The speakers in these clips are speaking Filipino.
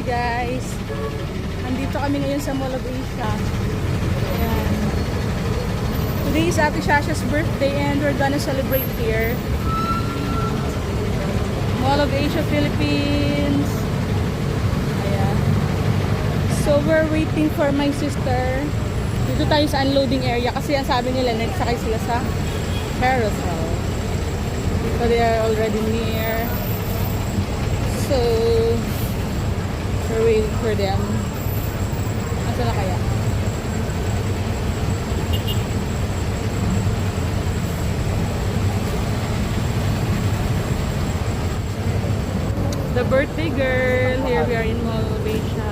guys. Andito kami ngayon sa Mall of Asia. Ayan. Today is Ate Shasha's birthday and we're gonna celebrate here. Mall of Asia, Philippines. Ayan. So we're waiting for my sister. Dito tayo sa unloading area kasi ang sabi nila nagsakay sila sa carousel. So they are already near. So we're waiting for them. Nasaan na kaya? The birthday girl. Here we are in Mall of Asia.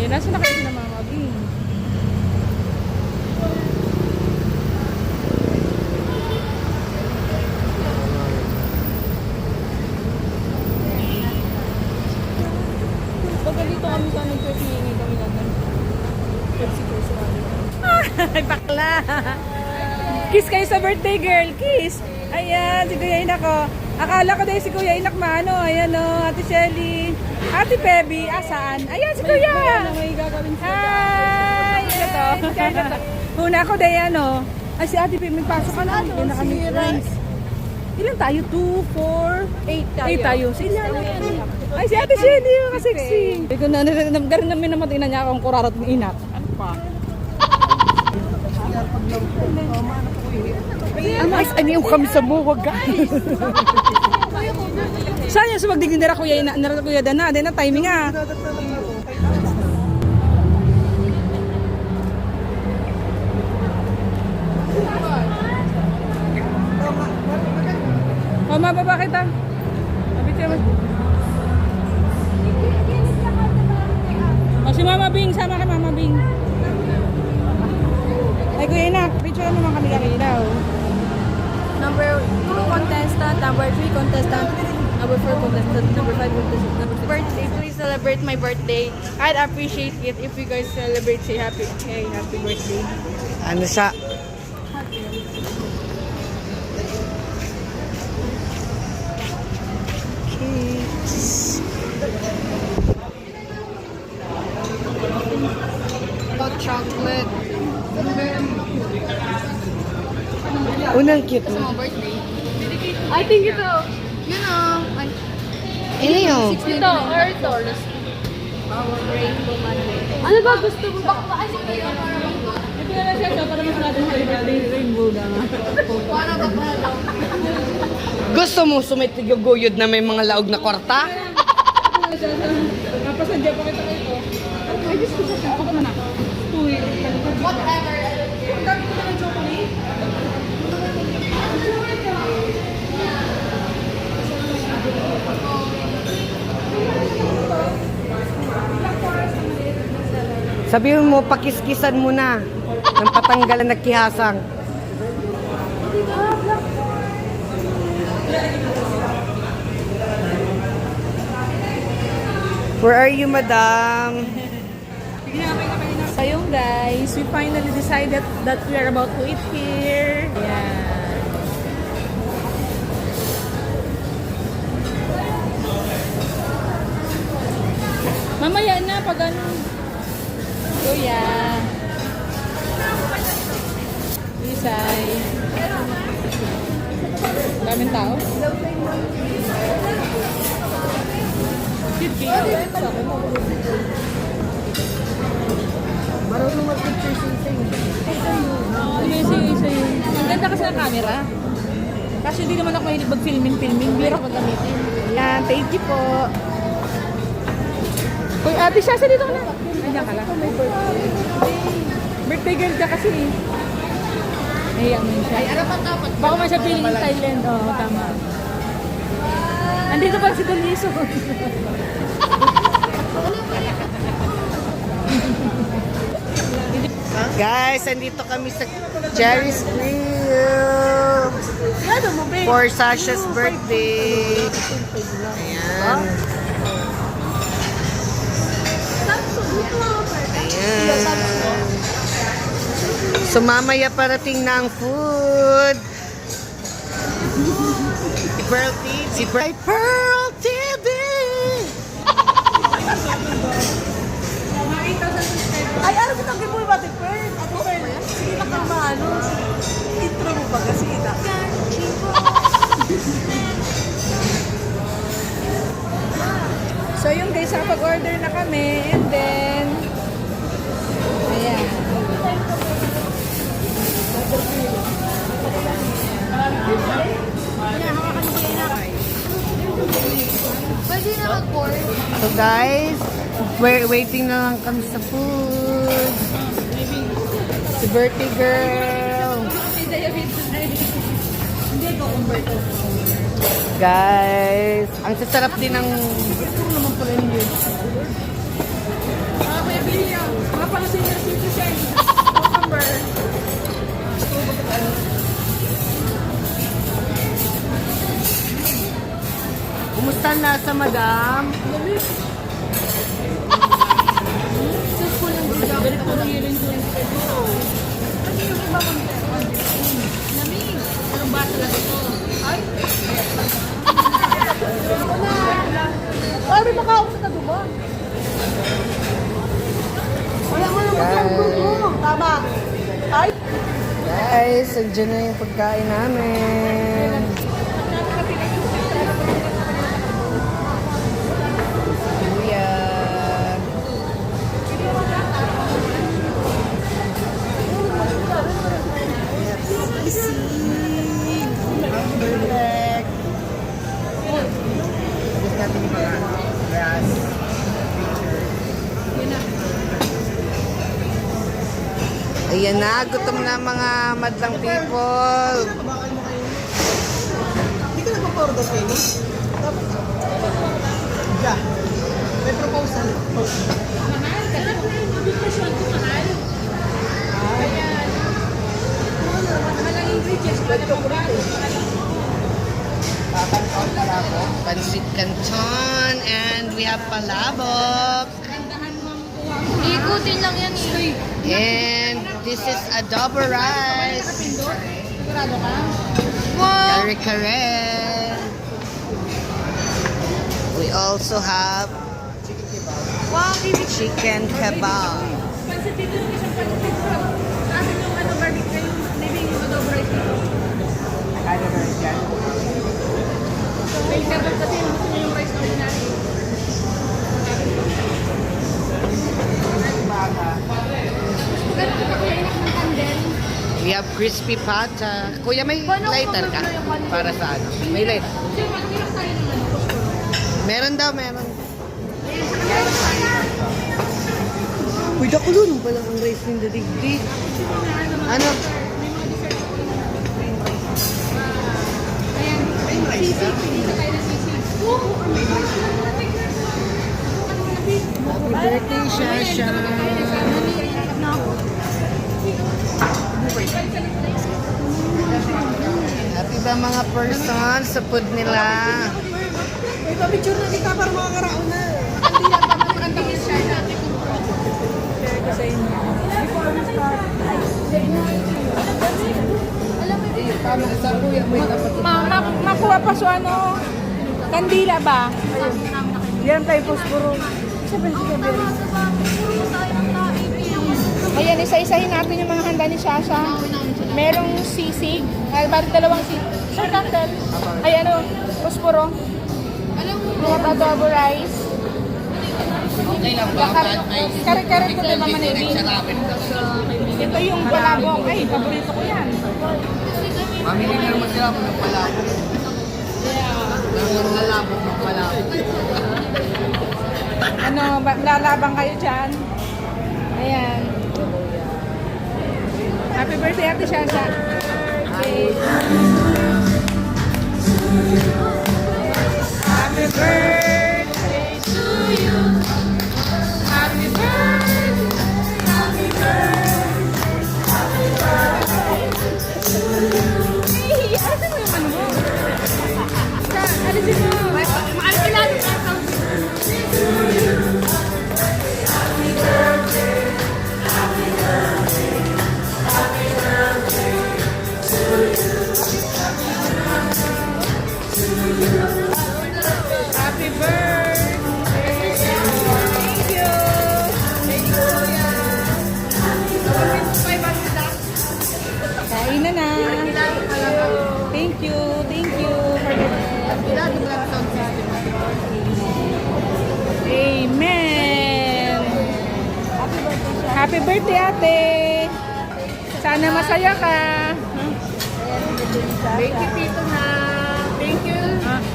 Ayun, nasaan na kaya sila Mama Bing? Pagka dito kami sa nagpapingin kami natin. Pepsi ko sa ay, bakla! Kiss kayo sa birthday girl! Kiss! Ayan, si Kuya Inak ko. Akala ko dahil si Kuya Inak maano. Ayan o, Ate Shelly. Ate Pebi, asaan? Ayan si Kuya! May gagawin siya. Hi! Huna ako dahil ano. Ay, si Ate Pebi, magpasok ka na. Hindi na kami rice. Ilan tayo? 2, 4, 8 tayo. Sila na yan. Ay, si Ate Shelly, kasiksi. Garin namin naman tingnan niya akong kurarot ng Inak. Ano pa? Ano yung kami sa buwag, guys? Saan yung sumagdigin nila Kuya Dana? Dana, timing nga. O, mababa kita. Mabit siya. O, si Mama Bing. Sama kay Mama Bing. Ay, Kuya Inak. Picture naman kami kami daw. Number 2 contestant, number 3 contestant, number 4 contestant, number 5 contestant, number 6. Birthday, please celebrate my birthday. I'd appreciate it if you guys celebrate. Say happy birthday. Ano siya? Hot chocolate. Unang cute. Sa birthday. I think ito. Yun o. Ano yun? Ito, or ito. Rainbow Monday. Ano ba gusto mo? Baka ay sige. Ito na lang siya. Para mas natin sa rainbow na nga. Paano ba pa lang? Gusto mo sumitiguguyod na may mga laog na kwarta? Napasadya pa kita ito. Ay, Diyos ko siya. Ako naman ako. Whatever. Ang dami ko ng chocolate. Sabihin mo, pakiskisan mo na. Nang patanggalan ng kihasang. Where are you, madam? So yung guys, we finally decided that we are about to eat here. Ayan. Mamaya na pag ano. Kuya. Isay. Daming tao. Cute cake. Marunong mag-picture sing-sing. Ang ganda kasi ng camera. Kasi hindi naman ako mahilig mag-filming. Biro ko gamitin. Yan, thank you po. Uy, Ate Shasha, dito ka na. Andiyan ka lang. Birthday girl ka kasi. Ayan mo siya. Baka man siya feeling in Thailand. Oo, tama. Andito pa si Daliso. Guys, andito kami sa Cherry's Grill for Sasha's birthday. Ayan. Ayan. So mamaya parating na ang food. Si Pearl TV. Nag-order na kami and then ayan. Pwede na mag-pour. So guys, we're waiting na lang kami sa food. Si birthday girl. Guys, ang sasarap din ng... naman pala yun. Kuya Billy, mga pala sa inyo si Susan. Cucumber. Kumusta na sa madam? Ay, may makaok sa taduba. Wala mo lang magkaroon. Tama. Ay. Guys, andyan na yung pagkain namin. Kuya. Perfect. Gusto natin yung mga grass. Ayan na, gutom na mga madlang people. Hindi ka nagpa-order kayo, no? Dapat. Yeah. May proposal. Mahal, kasi invitation ko mahal. Ayan. Mahal ang ingredients, mahal ang mahal. Pansit Canton and we have palabok. Ikutin lang yan eh. And this is adobo rice. Sigurado ka? Wow. Kare-kare. We also have Wow, baby. chicken kebab. Pansit dito yung isang pansit dito. Sa amin yung ano, barbecue, maybe yung adobo rice dito. May kebab kasi gusto niya yung rice na ordinary. We have crispy pata. Kuya, may lighter ka? Para sa ano? May lighter. Meron daw, meron. Uy, dakulun pala ang rice ng dadigdig. Ano? Happy birthday, Shasha. Happy ba mga person sa food nila? May pa-picture na kita para makakaraon na. Share ko sa inyo. Tama, sa kuya may dapat. Makuha pa sa ano, kandila ba? Yan tayo, posporo. Ayan, isa-isahin natin yung mga handa ni Shasha. Merong sisig, bali dalawang sisig. Sure, Uncle. Ay, ano, posporo. We have adobo rice. Okay lang ba? Kare-kare ko din naman eh. Ito yung palabok. Ay, paborito ko yan. Mamili na naman sila ng palabok. Ng lalabok ng palabok. Ano, lalabang kayo dyan. Ayan. Happy birthday, Ate Shasha. Okay. Happy birthday to you. Happy birthday. Happy birthday. Happy birthday to you. Hey, ano mo yung ano mo? Alisin mo. Alisin natin. Happy Happy birthday, ate! Sana masaya ka. Thank you, Tito na. Thank you.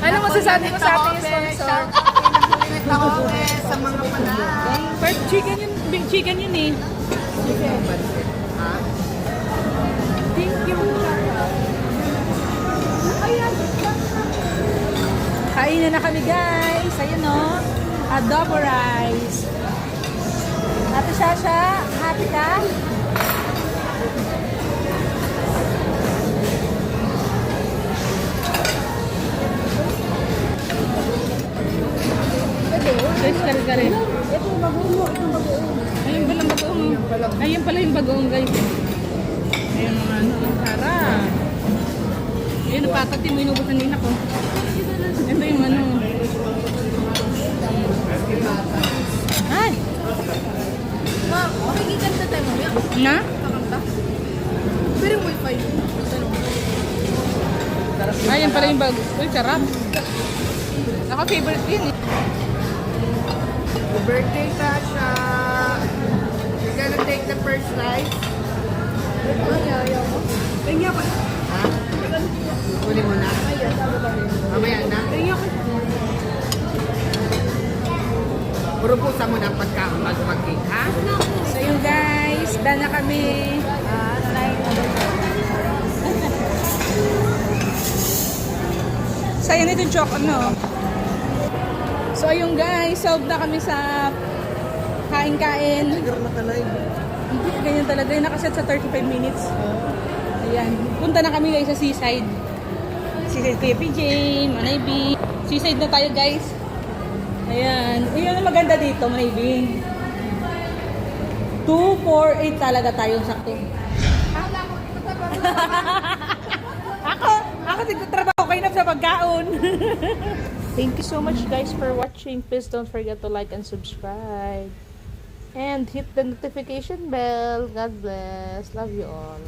Ano masasabi mo sa ating sponsor? Sa mga panahon. First chicken yun, big chicken yun eh. Thank you. Kain na kami guys. Ayun o. Adobo rice. Ate Shasha, happy ka? Guys, kare-kare. Ito, bagoong. Ito, bagoong. Ayun pala yung bagoong. Ayun pala yung bagoong guys. Ayun mga ano. Sarap. Ayun, napakati mo inubos ng nina ko. Ito yung ano. Ay! Ma, makikikanta tayo mamaya. Na? Kakanta. Pero yung wifi. Ayun pala yung bago. Uy, sarap. Ako favorite yun eh. Birthday, Sasha. You're gonna take the first slice? Tingnan ko. Ha? Huli mo na? Mamaya na? Puro pusa mo na pagkaon bago mag-cake, ha? So yun guys, done na kami. Sayang nito yung chocolate, no? So ayun guys, solved na kami sa kain-kain. Hindi, ganyan talaga. Yung nakaset sa 35 minutes. Ayan. Punta na kami guys sa seaside. Seaside Kuya PJ, Manay B. Seaside na tayo guys. Ayan. Ayan ang maganda dito, Manay B. 248 talaga tayo sakto. Ako tigtrabaho kayo na sa pagkaon. Thank you so much guys for watching. Please don't forget to like and subscribe. And hit the notification bell. God bless. Love you all.